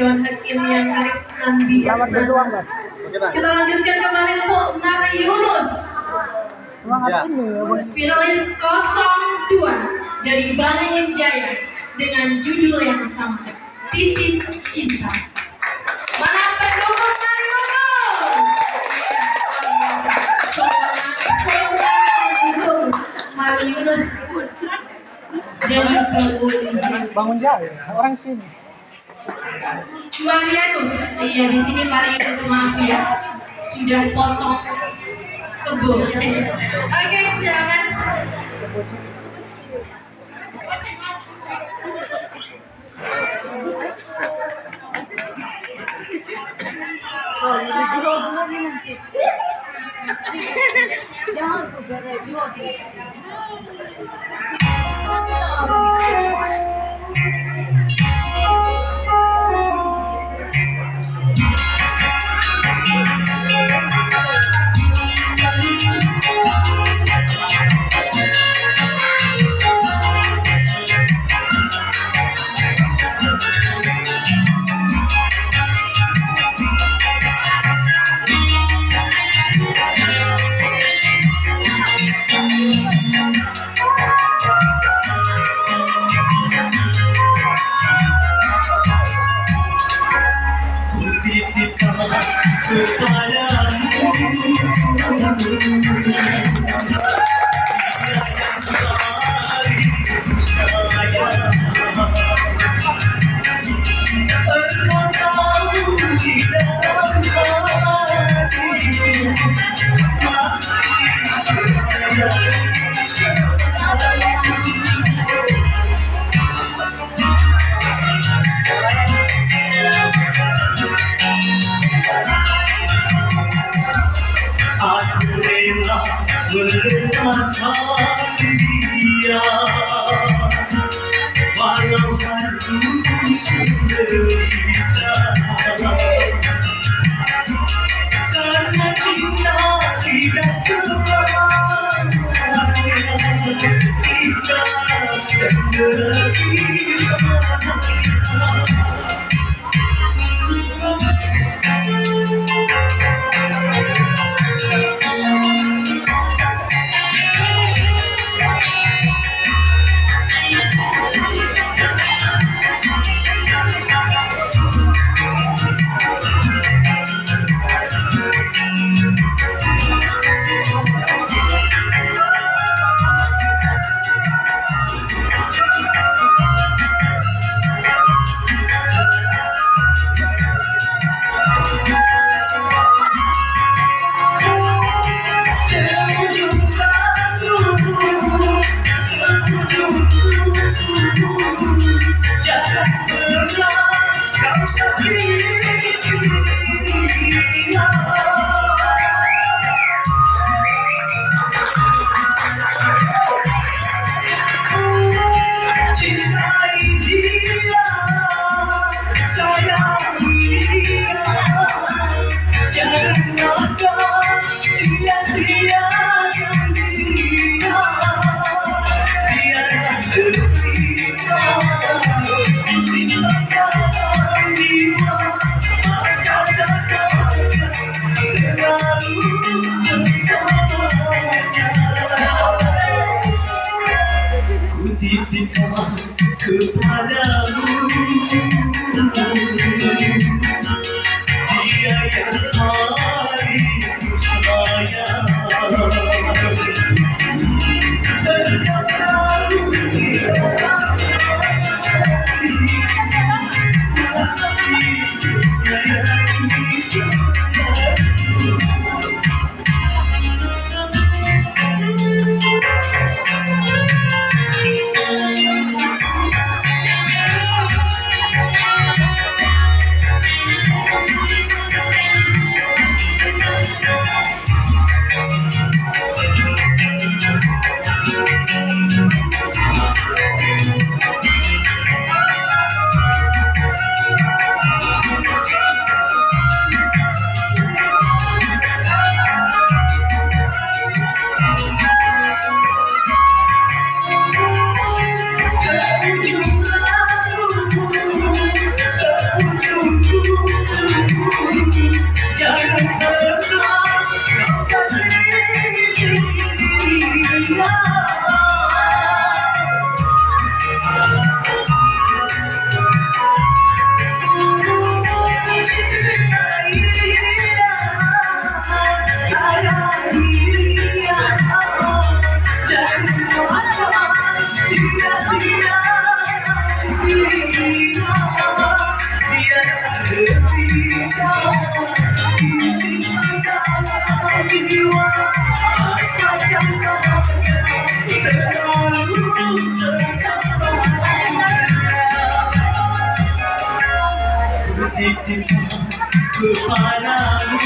Dewan Hakim yang arif dan bijaksana. Kita lanjutkan kembali untuk Mari Yunus. Semangat ini ya, Bang. Finalis 02 dari Bani Jaya dengan judul yang sama, Titip Cinta. Mana pendukung Mari Yunus? Semuanya mendukung Mari Yunus dari Bangun Jaya, orang sini. Marianus, iya di sini Marianus, maaf ya, sudah potong kebun. Oke, silakan. Aku rela melepaskan dia, walau harus menderita, karena cinta tidak selamanya indah dan menderita. titipkan kepadamu.